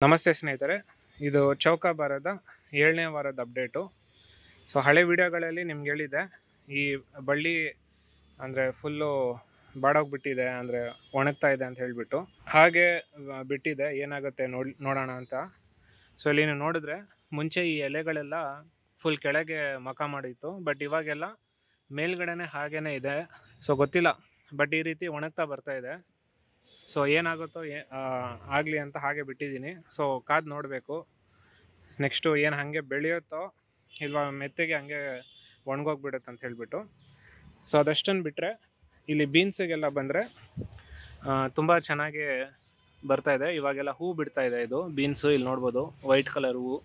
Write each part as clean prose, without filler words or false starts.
ನಮಸ್ತೆ ಸ್ನೇಹಿತರೆ, ಇದು ಚೌಕಾಬಾರದ 7ನೇ ವಾರದ ಅಪ್ಡೇಟು. ಸೊ ಹಳೆ ವಿಡಿಯೋಗಳಲ್ಲಿ ನಿಮ್ಗೆ ಹೇಳಿದ್ದೆ, ಈ ಬಳ್ಳಿ ಅಂದರೆ ಫುಲ್ಲು ಬಾಡೋಗ್ಬಿಟ್ಟಿದೆ, ಅಂದರೆ ಒಣಗ್ತಾ ಇದೆ ಅಂತ ಹೇಳಿಬಿಟ್ಟು. ಹಾಗೆ ಬಿಟ್ಟಿದೆ, ಏನಾಗುತ್ತೆ ನೋಡೋಣ ಅಂತ. ಸೊ ಇಲ್ಲಿ ನೀವು ನೋಡಿದ್ರೆ ಮುಂಚೆ ಈ ಎಲೆಗಳೆಲ್ಲ ಫುಲ್ ಕೆಳಗೆ ಮಖ ಮಾಡಿತ್ತು, ಬಟ್ ಇವಾಗೆಲ್ಲ ಮೇಲ್ಗಡೆನೆ ಹಾಗೇ ಇದೆ. ಸೊ ಗೊತ್ತಿಲ್ಲ, ಬಟ್ ಈ ರೀತಿ ಒಣಗ್ತಾ ಬರ್ತಾ ಇದೆ. ಸೊ ಏನಾಗುತ್ತೋ ಆಗಲಿ ಅಂತ ಹಾಗೆ ಬಿಟ್ಟಿದ್ದೀನಿ. ಸೊ ಕಾದು ನೋಡಬೇಕು ನೆಕ್ಸ್ಟು ಏನು ಹಾಗೆ ಬೆಳೆಯುತ್ತೋ ಇಲ್ವಾ ಮೆತ್ತಗೆ ಹಂಗೆ ಒಣಗೋಗ್ಬಿಡುತ್ತೆ ಅಂತ ಹೇಳಿಬಿಟ್ಟು. ಸೊ ಅದಷ್ಟನ್ನು ಬಿಟ್ಟರೆ ಇಲ್ಲಿ ಬೀನ್ಸಿಗೆಲ್ಲ ಬಂದರೆ ತುಂಬ ಚೆನ್ನಾಗಿ ಬರ್ತಾಯಿದೆ. ಇವಾಗೆಲ್ಲ ಹೂ ಬಿಡ್ತಾಯಿದೆ ಇದು ಬೀನ್ಸು. ಇಲ್ಲಿ ನೋಡ್ಬೋದು ವೈಟ್ ಕಲರ್ ಹೂವು.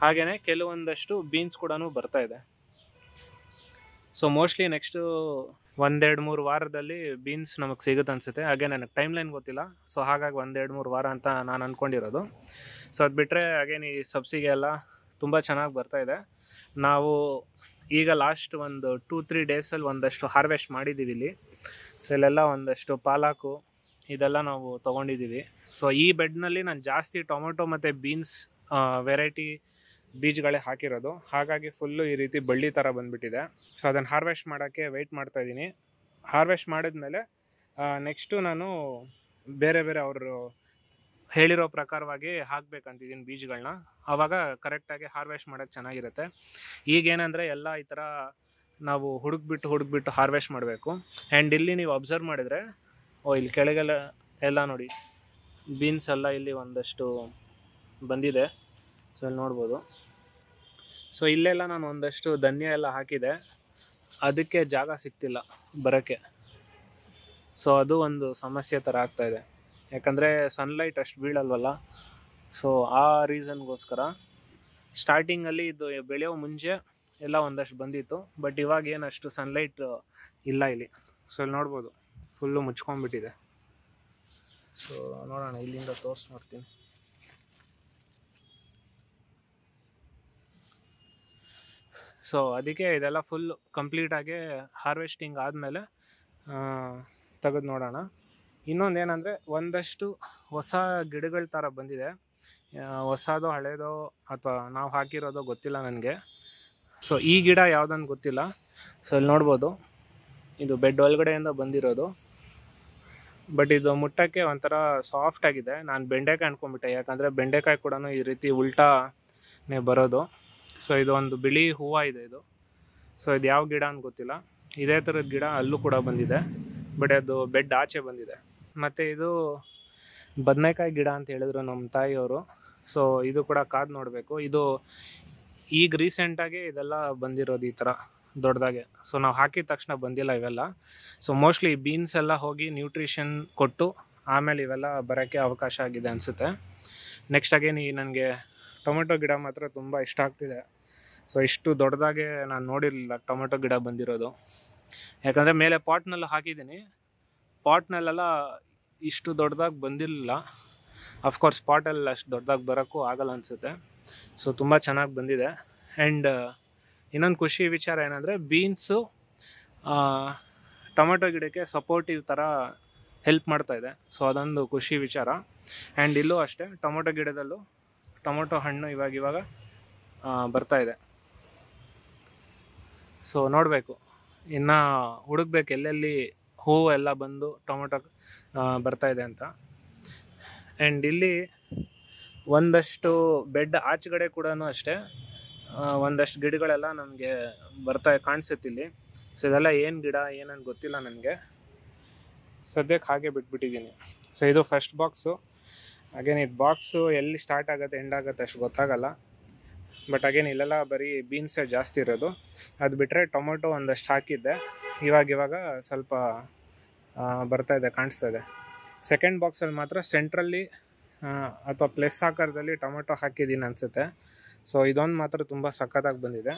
ಹಾಗೆಯೇ ಕೆಲವೊಂದಷ್ಟು ಬೀನ್ಸ್ ಕೂಡ ಬರ್ತಾಯಿದೆ. ಸೊ ಮೋಸ್ಟ್ಲಿ ನೆಕ್ಸ್ಟು 1-2-3 ವಾರದಲ್ಲಿ ಬೀನ್ಸ್ ನಮಗೆ ಸಿಗುತ್ತೆ ಅನಿಸುತ್ತೆ. ಹಾಗೆ ನನಗೆ ಟೈಮ್ ಲೈನ್ ಗೊತ್ತಿಲ್ಲ. ಸೊ ಹಾಗಾಗಿ 1-2-3 ವಾರ ಅಂತ ನಾನು ಅಂದ್ಕೊಂಡಿರೋದು. ಸೊ ಅದು ಬಿಟ್ಟರೆ ಹಾಗೇನು ಈ ಸಬ್ಸಿಗೆ ಎಲ್ಲ ತುಂಬ ಚೆನ್ನಾಗಿ ಬರ್ತಾಯಿದೆ. ನಾವು ಈಗ ಲಾಸ್ಟ್ ಒಂದು 2-3 ಡೇಸಲ್ಲಿ ಒಂದಷ್ಟು ಹಾರ್ವೆಸ್ಟ್ ಮಾಡಿದ್ದೀವಿ ಇಲ್ಲಿ. ಸೊ ಇಲ್ಲೆಲ್ಲ ಒಂದಷ್ಟು ಪಾಲಾಕು ಇದೆಲ್ಲ ನಾವು ತೊಗೊಂಡಿದ್ದೀವಿ. ಸೊ ಈ ಬೆಡ್ನಲ್ಲಿ ನಾನು ಜಾಸ್ತಿ ಟೊಮೊಟೊ ಮತ್ತು ಬೀನ್ಸ್ ವೆರೈಟಿ ಬೀಜಗಳೇ ಹಾಕಿರೋದು. ಹಾಗಾಗಿ ಫುಲ್ಲು ಈ ರೀತಿ ಬಳ್ಳಿ ಥರ ಬಂದುಬಿಟ್ಟಿದೆ. ಸೊ ಅದನ್ನು ಹಾರ್ವೆಸ್ಟ್ ಮಾಡೋಕ್ಕೆ ವೆಯ್ಟ್ ಮಾಡ್ತಾಯಿದ್ದೀನಿ. ಹಾರ್ವೆಸ್ಟ್ ಮಾಡಿದ್ಮೇಲೆ ನೆಕ್ಸ್ಟು ನಾನು ಬೇರೆ ಅವರು ಹೇಳಿರೋ ಪ್ರಕಾರವಾಗಿ ಹಾಕಬೇಕಂತಿದ್ದೀನಿ ಬೀಜಗಳನ್ನ. ಆವಾಗ ಕರೆಕ್ಟಾಗಿ ಹಾರ್ವೆಸ್ಟ್ ಮಾಡೋಕ್ಕೆ ಚೆನ್ನಾಗಿರುತ್ತೆ. ಈಗೇನೆಂದರೆ ಎಲ್ಲ ಈ ಥರ ನಾವು ಹುಡುಕ್ಬಿಟ್ಟು ಹಾರ್ವೆಸ್ಟ್ ಮಾಡಬೇಕು. ಆ್ಯಂಡ್ ಇಲ್ಲಿ ನೀವು ಅಬ್ಸರ್ವ್ ಮಾಡಿದರೆ ಇಲ್ಲಿ ಕೆಳಗೆಲ್ಲ ಎಲ್ಲ ನೋಡಿ ಬೀನ್ಸ್ ಎಲ್ಲ ಇಲ್ಲಿ ಒಂದಷ್ಟು ಬಂದಿದೆ. ಸೊ ಇಲ್ಲಿ ನೋಡ್ಬೋದು. ಸೊ ಇಲ್ಲೆಲ್ಲ ನಾನು ಒಂದಷ್ಟು ಧನ್ಯ ಎಲ್ಲ ಹಾಕಿದೆ, ಅದಕ್ಕೆ ಜಾಗ ಸಿಗ್ತಿಲ್ಲ ಬರೋಕ್ಕೆ. ಸೊ ಅದು ಒಂದು ಸಮಸ್ಯೆ ಥರ ಆಗ್ತಾಯಿದೆ, ಯಾಕಂದರೆ ಸನ್ಲೈಟ್ ಅಷ್ಟು ಬೀಳಲ್ವಲ್ಲ. ಸೊ ಆ ರೀಸನ್ಗೋಸ್ಕರ ಸ್ಟಾರ್ಟಿಂಗಲ್ಲಿ ಇದು ಬೆಳೆಯೋ ಮುಂಚೆ ಎಲ್ಲ ಒಂದಷ್ಟು ಬಂದಿತ್ತು, ಬಟ್ ಇವಾಗ ಏನಷ್ಟು ಸನ್ಲೈಟ್ ಇಲ್ಲ ಇಲ್ಲಿ. ಸೊ ಇಲ್ಲಿ ನೋಡ್ಬೋದು ಫುಲ್ಲು ಮುಚ್ಕೊಂಡ್ಬಿಟ್ಟಿದೆ. ಸೊ ನೋಡೋಣ, ಇಲ್ಲಿಂದ ನೋಡ್ತೀನಿ. ಸೊ ಅದಕ್ಕೆ ಇದೆಲ್ಲ ಫುಲ್ ಕಂಪ್ಲೀಟಾಗಿ ಹಾರ್ವೆಸ್ಟಿಂಗ್ ಆದಮೇಲೆ ತೆಗೆದು ನೋಡೋಣ. ಇನ್ನೊಂದು ಏನಂದರೆ ಒಂದಷ್ಟು ಹೊಸ ಗಿಡಗಳ ಥರ ಬಂದಿದೆ. ಹೊಸದೋ ಹಳೇದೋ ಅಥವಾ ನಾವು ಹಾಕಿರೋದೋ ಗೊತ್ತಿಲ್ಲ ನನಗೆ. ಸೊ ಈ ಗಿಡ ಯಾವುದಂತ ಗೊತ್ತಿಲ್ಲ. ಸೊ ಇಲ್ಲಿ ನೋಡ್ಬೋದು, ಇದು ಬೆಡ್ ಒಳಗಡೆಯಿಂದ ಬಂದಿರೋದು. ಬಟ್ ಇದು ಮುಟ್ಟಕ್ಕೆ ಒಂಥರ ಸಾಫ್ಟ್ ಆಗಿದೆ. ನಾನು ಬೆಂಡೆಕಾಯಿ ಅಂದ್ಕೊಂಡ್ಬಿಟ್ಟೆ, ಯಾಕಂದರೆ ಬೆಂಡೆಕಾಯಿ ಕೂಡ ಈ ರೀತಿ ಉಲ್ಟಾನೇ ಬರೋದು. ಸೊ ಇದು ಒಂದು ಬಿಳಿ ಹೂವು ಇದೆ ಇದು. ಸೊ ಇದು ಯಾವ ಗಿಡ ಅಂತ ಗೊತ್ತಿಲ್ಲ. ಇದೇ ಥರದ ಗಿಡ ಅಲ್ಲೂ ಕೂಡ ಬಂದಿದೆ, ಬಟ್ ಅದು ಬೆಡ್ ಆಚೆ ಬಂದಿದೆ. ಮತ್ತು ಇದು ಬದನೆಕಾಯಿ ಗಿಡ ಅಂತ ಹೇಳಿದ್ರು ನಮ್ಮ ತಾಯಿಯವರು. ಸೊ ಇದು ಕೂಡ ಕಾದು ನೋಡಬೇಕು. ಇದು ಈಗ ರೀಸೆಂಟಾಗಿ ಇದೆಲ್ಲ ಬಂದಿರೋದು ಈ ಥರ ದೊಡ್ಡದಾಗೆ. ಸೊ ನಾವು ಹಾಕಿದ ತಕ್ಷಣ ಬಂದಿಲ್ಲ ಇವೆಲ್ಲ. ಸೊ ಮೋಸ್ಟ್ಲಿ ಬೀನ್ಸ್ ಎಲ್ಲ ಹೋಗಿ ನ್ಯೂಟ್ರಿಷನ್ ಕೊಟ್ಟು ಆಮೇಲೆ ಇವೆಲ್ಲ ಬರೋಕ್ಕೆ ಅವಕಾಶ ಆಗಿದೆ ಅನಿಸುತ್ತೆ. ನೆಕ್ಸ್ಟ್ ಅಗೇನ್ ನನಗೆ ಟೊಮೆಟೊ ಗಿಡ ಮಾತ್ರ ತುಂಬ ಇಷ್ಟ ಆಗ್ತಿದೆ. ಸೊ ಇಷ್ಟು ದೊಡ್ಡದಾಗೆ ನಾನು ನೋಡಿರಲಿಲ್ಲ ಟೊಮೆಟೊ ಗಿಡ ಬಂದಿರೋದು. ಯಾಕಂದರೆ ಮೇಲೆ ಪಾಟ್ನೆಲ್ಲ ಹಾಕಿದ್ದೀನಿ, ಪಾಟ್ನಲ್ಲೆಲ್ಲ ಇಷ್ಟು ದೊಡ್ಡದಾಗಿ ಬಂದಿರಲಿಲ್ಲ. ಅಫ್ಕೋರ್ಸ್ ಪಾಟಲ್ಲಿ ಅಷ್ಟು ದೊಡ್ಡದಾಗಿ ಬರೋಕ್ಕೂ ಆಗಲ್ಲ ಅನಿಸುತ್ತೆ. ಸೊ ತುಂಬ ಚೆನ್ನಾಗಿ ಬಂದಿದೆ. ಆ್ಯಂಡ್ ಇನ್ನೊಂದು ಖುಷಿ ವಿಚಾರ ಏನಂದರೆ ಬೀನ್ಸು ಟೊಮೆಟೊ ಗಿಡಕ್ಕೆ ಸಪೋರ್ಟಿವ್ ಥರ ಹೆಲ್ಪ್ ಮಾಡ್ತಾಯಿದೆ. ಸೊ ಅದೊಂದು ಖುಷಿ ವಿಚಾರ. ಆ್ಯಂಡ್ ಇಲ್ಲೂ ಅಷ್ಟೇ, ಟೊಮೆಟೊ ಗಿಡದಲ್ಲೂ ಟೊಮೊಟೊ ಹಣ್ಣು ಇವಾಗ ಬರ್ತಾಯಿದೆ. ಸೊ ನೋಡಬೇಕು, ಇನ್ನು ಹುಡುಕ್ಬೇಕು ಎಲ್ಲೆಲ್ಲಿ ಹೂವು ಎಲ್ಲ ಬಂದು ಟೊಮೊಟೊ ಬರ್ತಾಯಿದೆ ಅಂತ. ಆ್ಯಂಡ್ ಇಲ್ಲಿ ಒಂದಷ್ಟು ಬೆಡ್ ಆಚೆಗಡೆ ಕೂಡ ಅಷ್ಟೇ ಒಂದಷ್ಟು ಗಿಡಗಳೆಲ್ಲ ನಮಗೆ ಕಾಣಿಸುತ್ತೆ ಇಲ್ಲಿ. ಸೊ ಇದೆಲ್ಲ ಏನು ಗಿಡ ಏನಂತ ಗೊತ್ತಿಲ್ಲ ನನಗೆ. ಸದ್ಯಕ್ಕೆ ಹಾಗೆ ಬಿಟ್ಬಿಟ್ಟಿದ್ದೀನಿ. ಸೊ ಇದು ಫಸ್ಟ್ ಬಾಕ್ಸು. ಅಗೇನ್ ಇದು ಬಾಕ್ಸು ಎಲ್ಲಿ ಸ್ಟಾರ್ಟ್ ಆಗುತ್ತೆ ಎಂಡ್ ಆಗುತ್ತೆ ಅಷ್ಟು ಗೊತ್ತಾಗಲ್ಲ. ಬಟ್ ಅಗೇನ್ ಇಲ್ಲೆಲ್ಲ ಬರೀ ಬೀನ್ಸೇ ಜಾಸ್ತಿ ಇರೋದು. ಅದು ಬಿಟ್ಟರೆ ಟೊಮೊಟೊ ಒಂದಷ್ಟು ಹಾಕಿದ್ದೆ, ಇವಾಗ ಸ್ವಲ್ಪ ಬರ್ತಾಯಿದೆ, ಕಾಣಿಸ್ತಾಯಿದೆ. ಸೆಕೆಂಡ್ ಬಾಕ್ಸಲ್ಲಿ ಮಾತ್ರ ಸೆಂಟ್ರಲ್ಲಿ ಅಥವಾ ಪ್ಲಸ್ ಆಕಾರದಲ್ಲಿ ಟೊಮೊಟೊ ಹಾಕಿದ್ದೀನಿ ಅನಿಸುತ್ತೆ. ಸೊ ಇದೊಂದು ಮಾತ್ರ ತುಂಬ ಸಖತ್ತಾಗಿ ಬಂದಿದೆ.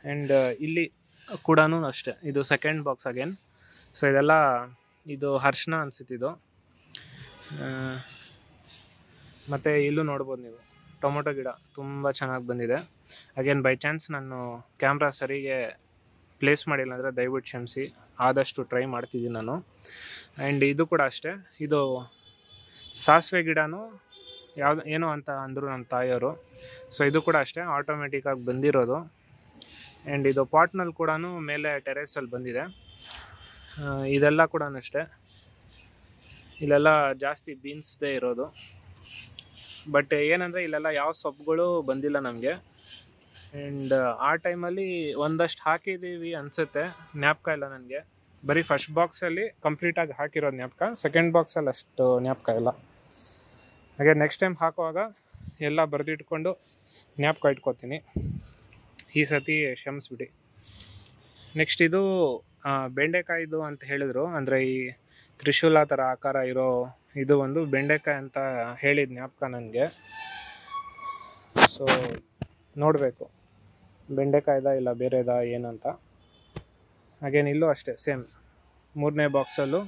ಆ್ಯಂಡ್ ಇಲ್ಲಿ ಕೂಡ ಅಷ್ಟೇ, ಇದು ಸೆಕೆಂಡ್ ಬಾಕ್ಸ್ ಅಗೇನ್. ಸೊ ಇದೆಲ್ಲ ಇದು ಅರ್ಶಿನ ಅನಿಸುತ್ತಿದ್ದು. ಮತ್ತು ಇಲ್ಲೂ ನೋಡ್ಬೋದು ನೀವು ಟೊಮೊಟೊ ಗಿಡ ತುಂಬ ಚೆನ್ನಾಗಿ ಬಂದಿದೆ. ಅಗೇನ್ ಬೈ ಚಾನ್ಸ್ ನಾನು ಕ್ಯಾಮ್ರಾ ಸರಿಗೆ ಪ್ಲೇಸ್ ಮಾಡಿಲ್ಲ ಅಂದರೆ ದಯವಿಟ್ಟು ಕ್ಷಮಿಸಿ, ಆದಷ್ಟು ಟ್ರೈ ಮಾಡ್ತಿದ್ದೀನಿ ನಾನು. ಆ್ಯಂಡ್ ಇದು ಕೂಡ ಅಷ್ಟೇ, ಇದು ಸಾಸಿವೆ ಗಿಡನೂ ಯಾವುದು ಏನೋ ಅಂತ ಅಂದರು ನಮ್ಮ ತಾಯಿಯವರು. ಸೊ ಇದು ಕೂಡ ಅಷ್ಟೇ ಆಟೋಮೆಟಿಕ್ಕಾಗಿ ಬಂದಿರೋದು. ಆ್ಯಂಡ್ ಇದು ಪಾಟ್ನಲ್ಲಿ ಕೂಡ ಮೇಲೆ ಟೆರೇಸಲ್ಲಿ ಬಂದಿದೆ. ಇದೆಲ್ಲ ಕೂಡ ಅಷ್ಟೇ, ಇಲ್ಲೆಲ್ಲ ಜಾಸ್ತಿ ಬೀನ್ಸ್ದೇ ಇರೋದು. ಬಟ್ ಏನಂದರೆ ಇಲ್ಲೆಲ್ಲ ಯಾವ ಸೊಪ್ಪುಗಳು ಬಂದಿಲ್ಲ ನಮಗೆ. ಆ್ಯಂಡ್ ಆ ಟೈಮಲ್ಲಿ ಒಂದಷ್ಟು ಹಾಕಿದ್ದೀವಿ ಅನಿಸುತ್ತೆ, ಜ್ಞಾಪಕ ಇಲ್ಲ ನನಗೆ. ಬರೀ ಫಸ್ಟ್ ಬಾಕ್ಸಲ್ಲಿ ಕಂಪ್ಲೀಟಾಗಿ ಹಾಕಿರೋದು ಜ್ಞಾಪಕ, ಸೆಕೆಂಡ್ ಬಾಕ್ಸಲ್ಲಿ ಅಷ್ಟು ಜ್ಞಾಪಕ ಇಲ್ಲ. ಹಾಗೆ ನೆಕ್ಸ್ಟ್ ಟೈಮ್ ಹಾಕುವಾಗ ಎಲ್ಲ ಬರೆದಿಟ್ಕೊಂಡು ಜ್ಞಾಪಕ ಇಟ್ಕೋತೀನಿ. ಈ ಸತಿ ಕ್ಷಮಿಸ್ಬಿಡಿ. ನೆಕ್ಸ್ಟ್ ಇದು ಬೆಂಡೆಕಾಯಿದು ಅಂತ ಹೇಳಿದ್ರು, ಅಂದರೆ ಈ ತ್ರಿಶೂಲ ಥರ ಆಕಾರ ಇರೋ ಇದು ಒಂದು ಬೆಂಡೆಕಾಯಿ ಅಂತ ಹೇಳಿದ ಜ್ಞಾಪಕ ನನಗೆ. ಸೊ ನೋಡಬೇಕು ಬೆಂಡೆಕಾಯ್ದ ಇಲ್ಲ ಬೇರೆದ ಏನಂತ. ಹಾಗೇನು ಇಲ್ಲೂ ಅಷ್ಟೇ ಸೇಮ್, 3ನೇ ಬಾಕ್ಸಲ್ಲೂ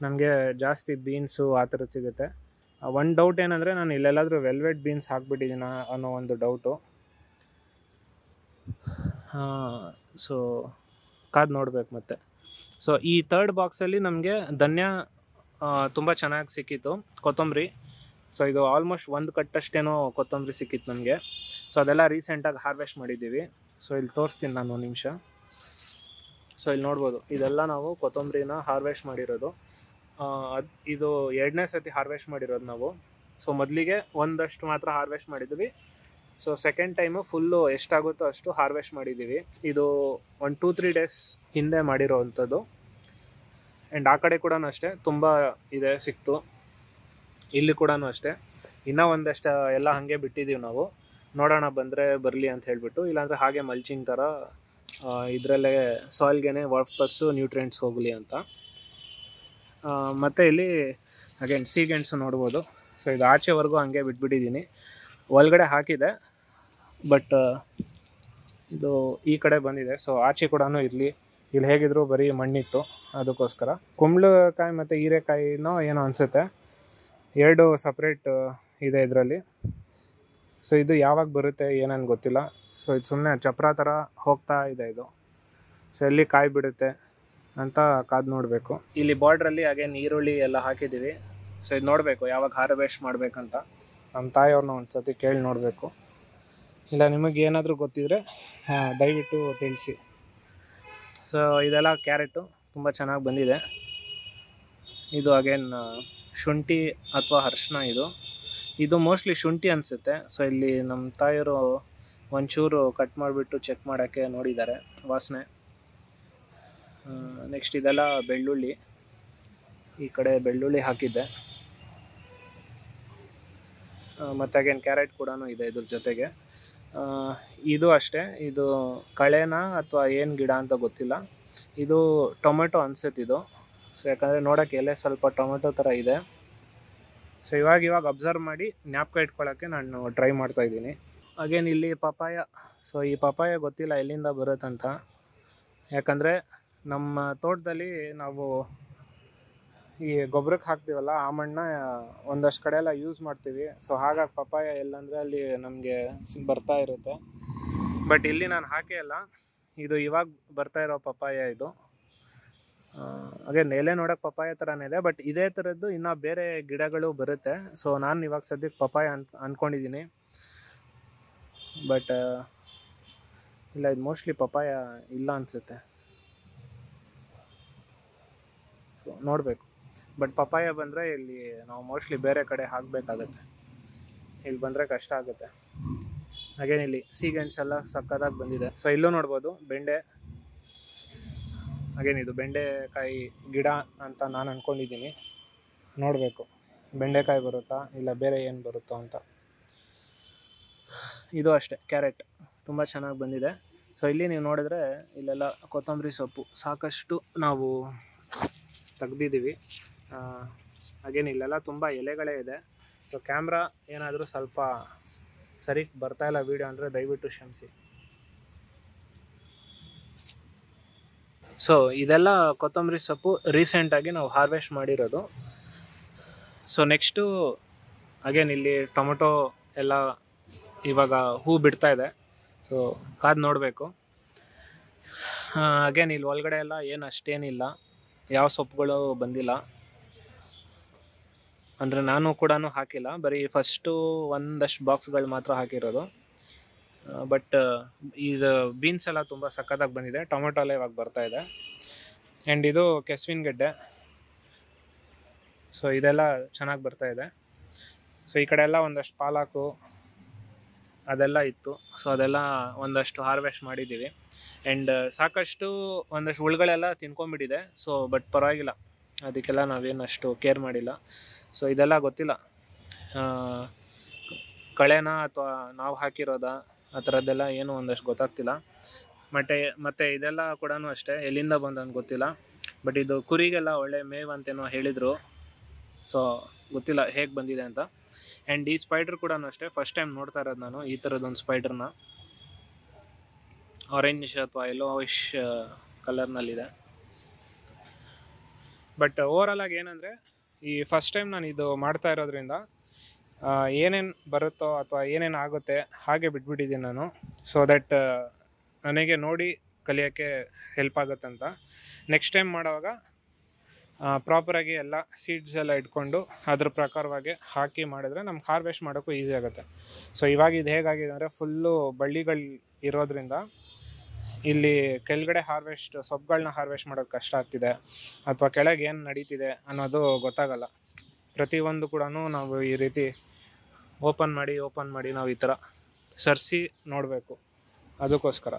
ನಮಗೆ ಜಾಸ್ತಿ ಬೀನ್ಸು ಆ ಥರದ್ದು ಸಿಗುತ್ತೆ. ಒಂದು ಡೌಟ್ ಏನಂದರೆ ನಾನು ಇಲ್ಲೆಲ್ಲಾದರೂ ವೆಲ್ವೆಟ್ ಬೀನ್ಸ್ ಹಾಕ್ಬಿಟ್ಟಿದ್ದೀನ ಅನ್ನೋ ಒಂದು ಡೌಟು. ಸೊ ಕಾದು ನೋಡ್ಬೇಕು ಮತ್ತೆ. ಸೊ ಈ 3rd ಬಾಕ್ಸಲ್ಲಿ ನಮಗೆ ಧನ್ಯ ತುಂಬ ಚೆನ್ನಾಗಿ ಸಿಕ್ಕಿತ್ತು, ಕೊತ್ತಂಬರಿ. ಸೊ ಇದು ಆಲ್ಮೋಸ್ಟ್ 1 ಕಟ್ಟಷ್ಟೇನೋ ಕೊತ್ತಂಬರಿ ಸಿಕ್ಕಿತ್ತು ನಮಗೆ. ಸೊ ಅದೆಲ್ಲ ರೀಸೆಂಟಾಗಿ ಹಾರ್ವೆಸ್ಟ್ ಮಾಡಿದ್ದೀವಿ. ಸೊ ಇಲ್ಲಿ ತೋರಿಸ್ತೀನಿ ನಾನು ಒಂದು ನಿಮಿಷ. ಸೊ ಇಲ್ಲಿ ನೋಡ್ಬೋದು, ಇದೆಲ್ಲ ನಾವು ಕೊತ್ತಂಬರಿನ ಹಾರ್ವೆಸ್ಟ್ ಮಾಡಿರೋದು. ಇದು 2ನೇ ಸತಿ ಹಾರ್ವೆಸ್ಟ್ ಮಾಡಿರೋದು ನಾವು. ಸೊ ಮೊದಲಿಗೆ ಒಂದಷ್ಟು ಮಾತ್ರ ಹಾರ್ವೆಸ್ಟ್ ಮಾಡಿದ್ವಿ. ಸೊ ಸೆಕೆಂಡ್ ಟೈಮು ಫುಲ್ಲು ಎಷ್ಟಾಗುತ್ತೋ ಅಷ್ಟು ಹಾರ್ವೆಸ್ಟ್ ಮಾಡಿದ್ದೀವಿ. ಇದು ಒಂದು 2-3 ಡೇಸ್ ಹಿಂದೆ ಮಾಡಿರೋ ಅಂಥದ್ದು. ಆ್ಯಂಡ್ ಆ ಕಡೆ ಕೂಡ ಅಷ್ಟೇ ತುಂಬ ಇದೆ ಸಿಕ್ತು. ಇಲ್ಲಿ ಕೂಡ ಅಷ್ಟೇ. ಇನ್ನೂ ಒಂದಷ್ಟು ಎಲ್ಲ ಹಾಗೆ ಬಿಟ್ಟಿದ್ದೀವಿ ನಾವು, ನೋಡೋಣ ಬಂದರೆ ಬರಲಿ ಅಂತ ಹೇಳಿಬಿಟ್ಟು. ಇಲ್ಲಾಂದರೆ ಹಾಗೆ ಮಲ್ಚಿಂಗ್ ಥರ ಇದರಲ್ಲೇ ಸಾಯಿಲ್ಗೆ ವಾಪಸ್ಸು ನ್ಯೂಟ್ರಿಯೆಂಟ್ಸ್ ಹೋಗಲಿ ಅಂತ. ಮತ್ತು ಇಲ್ಲಿ ಅಗೇನ್ ಸೀಗೆಣ್ಸು ನೋಡ್ಬೋದು. ಸೊ ಇದು ಆಚೆವರೆಗೂ ಹಂಗೆ ಬಿಟ್ಬಿಟ್ಟಿದ್ದೀನಿ. ಒಳಗಡೆ ಹಾಕಿದೆ, ಬಟ್ ಇದು ಈ ಕಡೆ ಬಂದಿದೆ. ಸೊ ಆಚೆ ಕೂಡ ಇರಲಿ, ಇಲ್ಲಿ ಹೇಗಿದ್ರು ಬರೀ ಮಣ್ಣಿತ್ತು, ಅದಕ್ಕೋಸ್ಕರ. ಕುಂಬಳಕಾಯಿ ಮತ್ತು ಹೀರೆಕಾಯಿನೋ ಏನೋ ಅನಿಸುತ್ತೆ, 2 ಸಪ್ರೇಟ್ ಇದೆ ಇದರಲ್ಲಿ. ಸೊ ಇದು ಯಾವಾಗ ಬರುತ್ತೆ ಏನೇನು ಗೊತ್ತಿಲ್ಲ. ಸೊ ಇದು ಸುಮ್ಮನೆ ಚಪ್ರ ಥರ ಹೋಗ್ತಾ ಇದೆ ಇದು. ಸೊ ಎಲ್ಲಿ ಕಾಯಿ ಬಿಡುತ್ತೆ ಅಂತ ಕಾದು ನೋಡಬೇಕು. ಇಲ್ಲಿ ಬಾರ್ಡ್ರಲ್ಲಿ ಹಾಗೆ ಈರುಳ್ಳಿ ಎಲ್ಲ ಹಾಕಿದ್ದೀವಿ. ಸೊ ಇದು ನೋಡಬೇಕು ಯಾವಾಗ ಹಾರ್ವೆಸ್ಟ್ ಮಾಡಬೇಕಂತ. ನಮ್ಮ ತಾಯಿಯವ್ರನ್ನ ಒಂದು ಸತಿ ಕೇಳಿ ನೋಡಬೇಕು. ಇಲ್ಲ ನಿಮಗೆ ಏನಾದರೂ ಗೊತ್ತಿದ್ರೆ ದಯವಿಟ್ಟು ತಿಳಿಸಿ. ಸೊ ಇದೆಲ್ಲ ಕ್ಯಾರೆಟು ತುಂಬ ಚೆನ್ನಾಗಿ ಬಂದಿದೆ. ಇದು ಅಗೇನ್ ಶುಂಠಿ ಅಥವಾ ಅರಿಶಿನ. ಇದು ಮೋಸ್ಟ್ಲಿ ಶುಂಠಿ ಅನಿಸುತ್ತೆ. ಸೊ ಇಲ್ಲಿ ನಮ್ಮ ತಾಯಿಯವರು ಒಂಚೂರು ಕಟ್ ಮಾಡಿಬಿಟ್ಟು ಚೆಕ್ ಮಾಡೋಕ್ಕೆ ನೋಡಿದ್ದಾರೆ ವಾಸನೆ. ನೆಕ್ಸ್ಟ್ ಇದೆಲ್ಲ ಬೆಳ್ಳುಳ್ಳಿ, ಈ ಕಡೆ ಬೆಳ್ಳುಳ್ಳಿ ಹಾಕಿದ್ದೆ. ಮತ್ತು ಅಗೇನ್ ಕ್ಯಾರೆಟ್ ಕೂಡ ಇದೆ ಇದ್ರ ಜೊತೆಗೆ. ಇದು ಅಷ್ಟೇ, ಇದು ಕಳೆನ ಅಥವಾ ಏನು ಗಿಡ ಅಂತ ಗೊತ್ತಿಲ್ಲ. ಇದು ಟೊಮೆಟೊ ಅನಿಸುತ್ತಿದ್ದು. ಸೊ ಯಾಕಂದರೆ ನೋಡೋಕ್ಕೆ ಎಲೆ ಸ್ವಲ್ಪ ಟೊಮೆಟೊ ಥರ ಇದೆ. ಸೊ ಇವಾಗ ಅಬ್ಸರ್ವ್ ಮಾಡಿ ಜ್ಞಾಪಕ ಇಟ್ಕೊಳ್ಳೋಕ್ಕೆ ನಾನು ಟ್ರೈ ಮಾಡ್ತಾಯಿದ್ದೀನಿ. ಅಗೇನ್ ಇಲ್ಲಿ ಪಪಾಯ. ಸೊ ಈ ಪಪಾಯ ಗೊತ್ತಿಲ್ಲ ಎಲ್ಲಿಂದ ಬರುತ್ತಂತ, ಯಾಕಂದರೆ ನಮ್ಮ ತೋಟದಲ್ಲಿ ನಾವು ಈ ಗೊಬ್ಬರಕ್ಕೆ ಹಾಕ್ತೀವಲ್ಲ ಆ ಮಣ್ಣನ್ನ ಒಂದಷ್ಟು ಕಡೆ ಎಲ್ಲ ಯೂಸ್ ಮಾಡ್ತೀವಿ. ಸೊ ಹಾಗಾಗಿ ಪಪಾಯ ಎಲ್ಲಂದರೆ ಅಲ್ಲಿ ನಮಗೆ ಬರ್ತಾ ಇರುತ್ತೆ. ಬಟ್ ಇಲ್ಲಿ ನಾನು ಹಾಕೇ ಇಲ್ಲ, ಇದು ಇವಾಗ ಬರ್ತಾ ಇರೋ ಪಪಾಯ ಇದು. ಹಾಗೆ ಎಲೆ ನೋಡೋಕೆ ಪಪಾಯ ಥರನೇ ಇದೆ, ಬಟ್ ಇದೇ ಥರದ್ದು ಇನ್ನೂ ಬೇರೆ ಗಿಡಗಳು ಬರುತ್ತೆ. ಸೊ ನಾನು ಇವಾಗ ಸದ್ಯಕ್ಕೆ ಪಪಾಯ ಅಂತ ಅಂದ್ಕೊಂಡಿದ್ದೀನಿ. ಬಟ್ ಇಲ್ಲ, ಇದು ಮೋಸ್ಟ್ಲಿ ಪಪಾಯ ಇಲ್ಲ ಅನಿಸುತ್ತೆ. ಸೊ ನೋಡಬೇಕು. ಬಟ್ ಪಪಾಯ ಬಂದರೆ ಇಲ್ಲಿ ನಾವು ಮೋಸ್ಟ್ಲಿ ಬೇರೆ ಕಡೆ ಹಾಕಬೇಕಾಗತ್ತೆ, ಇಲ್ಲಿ ಬಂದರೆ ಕಷ್ಟ ಆಗುತ್ತೆ. ಹಾಗೇನು ಇಲ್ಲಿ ಸೀಗೆಣ್ಸ್ ಎಲ್ಲ ಸಕ್ಕತ್ತಾಗಿ ಬಂದಿದೆ. ಸೊ ಇಲ್ಲೂ ನೋಡ್ಬೋದು ಬೆಂಡೆ. ಹಾಗೇನಿದು ಬೆಂಡೆಕಾಯಿ ಗಿಡ ಅಂತ ನಾನು ಅಂದ್ಕೊಂಡಿದ್ದೀನಿ. ನೋಡಬೇಕು ಬೆಂಡೆಕಾಯಿ ಬರುತ್ತಾ ಇಲ್ಲ ಬೇರೆ ಏನು ಬರುತ್ತೋ ಅಂತ. ಇದು ಅಷ್ಟೇ ಕ್ಯಾರೆಟ್ ತುಂಬ ಚೆನ್ನಾಗಿ ಬಂದಿದೆ. ಸೊ ಇಲ್ಲಿ ನೀವು ನೋಡಿದ್ರೆ ಇಲ್ಲೆಲ್ಲ ಕೊತ್ತಂಬರಿ ಸೊಪ್ಪು ಸಾಕಷ್ಟು ನಾವು ತೆಗ್ದಿದ್ದೀವಿ. ಹಾಗೇನು ಇಲ್ಲೆಲ್ಲ ತುಂಬ ಎಲೆಗಳೇ ಇದೆ. ಸೊ ಕ್ಯಾಮ್ರಾ ಏನಾದರೂ ಸ್ವಲ್ಪ ಸರಿ ಬರ್ತಾಯಿಲ್ಲ ವೀಡಿಯೋ ಅಂದರೆ ದಯವಿಟ್ಟು ಕ್ಷಮಿಸಿ. ಸೊ ಇದೆಲ್ಲ ಕೊತ್ತಂಬರಿ ಸೊಪ್ಪು ರೀಸೆಂಟಾಗಿ ನಾವು ಹಾರ್ವೆಸ್ಟ್ ಮಾಡಿರೋದು. ಸೊ ನೆಕ್ಸ್ಟು ಅಗೇನ್ ಇಲ್ಲಿ ಟೊಮೊಟೊ ಎಲ್ಲ ಇವಾಗ ಹೂ ಬಿಡ್ತಾ ಇದೆ. ಸೊ ಕಾದು ನೋಡಬೇಕು. ಅಗೇನ್ ಇಲ್ಲಿ ಒಳಗಡೆ ಎಲ್ಲ ಏನು ಅಷ್ಟೇನಿಲ್ಲ, ಯಾವ ಸೊಪ್ಪುಗಳು ಬಂದಿಲ್ಲ. ಅಂದರೆ ನಾನು ಕೂಡ ಹಾಕಿಲ್ಲ, ಬರೀ ಫಸ್ಟು ಒಂದಷ್ಟು ಬಾಕ್ಸ್ಗಳು ಮಾತ್ರ ಹಾಕಿರೋದು. ಬಟ್ ಇದು ಬೀನ್ಸ್ ಎಲ್ಲ ತುಂಬ ಸಕ್ಕತ್ತಾಗಿ ಬಂದಿದೆ. ಟೊಮೊಟೊ ಎಲ್ಲ ಇವಾಗ ಬರ್ತಾ ಇದೆ. ಆ್ಯಂಡ್ ಇದು ಕೆಸ್ವಿನ್ ಗೆಡ್ಡೆ. ಸೊ ಇದೆಲ್ಲ ಚೆನ್ನಾಗಿ ಬರ್ತಾ ಇದೆ. ಸೊ ಈ ಕಡೆ ಎಲ್ಲ ಒಂದಷ್ಟು ಪಾಲಾಕು ಅದೆಲ್ಲ ಇತ್ತು. ಸೊ ಅದೆಲ್ಲ ಒಂದಷ್ಟು ಹಾರ್ವೆಸ್ಟ್ ಮಾಡಿದ್ದೀವಿ. ಆ್ಯಂಡ್ ಸಾಕಷ್ಟು ಒಂದಷ್ಟು ಹುಳುಗಳೆಲ್ಲ ತಿನ್ಕೊಂಡ್ಬಿಟ್ಟಿದೆ. ಸೊ ಬಟ್ ಪರವಾಗಿಲ್ಲ, ಅದಕ್ಕೆಲ್ಲ ನಾವೇನು ಅಷ್ಟು ಕೇರ್ ಮಾಡಿಲ್ಲ. ಸೊ ಇದೆಲ್ಲ ಗೊತ್ತಿಲ್ಲ, ಕಳೆನ ಅಥವಾ ನಾವು ಹಾಕಿರೋದಾ ಆ ಥರದ್ದೆಲ್ಲ ಏನೂ ಒಂದಷ್ಟು ಗೊತ್ತಾಗ್ತಿಲ್ಲ. ಮತ್ತು ಇದೆಲ್ಲ ಕೂಡ ಅಷ್ಟೇ ಎಲ್ಲಿಂದ ಬಂದಂತ ಗೊತ್ತಿಲ್ಲ. ಬಟ್ ಇದು ಕುರಿಗೆಲ್ಲ ಒಳ್ಳೆ ಮೇವು ಅಂತೇನೋ ಹೇಳಿದರು. ಸೊ ಗೊತ್ತಿಲ್ಲ ಹೇಗೆ ಬಂದಿದೆ ಅಂತ. ಆ್ಯಂಡ್ ಈ ಸ್ಪೈಡ್ರ್ ಕೂಡ ಅಷ್ಟೇ ಫಸ್ಟ್ ಟೈಮ್ ನೋಡ್ತಾ ಇರೋದು ನಾನು, ಈ ಥರದ್ದೊಂದು ಸ್ಪೈಡ್ರನ್ನ. ಆರೆಂಜ್ ಅಥವಾ ಯೆಲ್ಲೋಯಿಶ್ ಕಲರ್ನಲ್ಲಿದೆ. ಬಟ್ ಓವರಾಲ್ ಆಗಿ ಏನಂದರೆ, ಈ ಫಸ್ಟ್ ಟೈಮ್ ನಾನು ಇದು ಮಾಡ್ತಾ ಇರೋದ್ರಿಂದ ಏನೇನು ಬರುತ್ತೋ ಅಥವಾ ಏನೇನು ಆಗುತ್ತೆ ಹಾಗೆ ಬಿಟ್ಬಿಟ್ಟಿದ್ದೀನಿ ನಾನು. ಸೊ ದಟ್ ನನಗೆ ನೋಡಿ ಕಲಿಯೋಕ್ಕೆ ಹೆಲ್ಪ್ ಆಗುತ್ತಂತ. ನೆಕ್ಸ್ಟ್ ಟೈಮ್ ಮಾಡೋವಾಗ ಪ್ರಾಪರಾಗಿ ಎಲ್ಲ ಸೀಡ್ಸ್ ಎಲ್ಲ ಇಟ್ಕೊಂಡು ಅದ್ರ ಪ್ರಕಾರವಾಗಿ ಹಾಕಿ ಮಾಡಿದ್ರೆ ನಮ್ಗೆ ಹಾರ್ವೆಸ್ಟ್ ಮಾಡೋಕ್ಕೂ ಈಸಿ ಆಗುತ್ತೆ. ಸೊ ಇವಾಗ ಇದು ಹೇಗಾಗಿದೆ ಅಂದರೆ, ಫುಲ್ಲು ಬಳ್ಳಿಗಳು ಇರೋದ್ರಿಂದ ಇಲ್ಲಿ ಕೆಳಗಡೆ ಸೊಪ್ಪುಗಳನ್ನ ಹಾರ್ವೆಸ್ಟ್ ಮಾಡೋದು ಕಷ್ಟ ಆಗ್ತಿದೆ, ಅಥವಾ ಕೆಳಗೆ ಏನು ನಡೀತಿದೆ ಅನ್ನೋದು ಗೊತ್ತಾಗಲ್ಲ. ಪ್ರತಿಯೊಂದು ಕೂಡ ನಾವು ಈ ರೀತಿ ಓಪನ್ ಮಾಡಿ ನಾವು ಈ ಥರ ಸರಿಸಿ ನೋಡಬೇಕು, ಅದಕ್ಕೋಸ್ಕರ.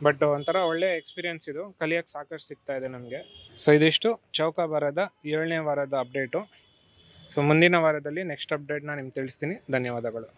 ಬಟ್ ಒಂಥರ ಒಳ್ಳೆ ಎಕ್ಸ್ಪೀರಿಯೆನ್ಸ್ ಇದು, ಕಲಿಯೋಕ್ಕೆ ಸಾಕಷ್ಟು ಸಿಗ್ತಾ ಇದೆ ನಮಗೆ. ಸೊ ಇದಿಷ್ಟು ಚೌಕಾಬಾರದ 7ನೇ ವಾರದ ಅಪ್ಡೇಟು. ಸೊ ಮುಂದಿನ ವಾರದಲ್ಲಿ ನೆಕ್ಸ್ಟ್ ಅಪ್ಡೇಟ್ನ ನಿಮ್ಗೆ ತಿಳಿಸ್ತೀನಿ. ಧನ್ಯವಾದಗಳು.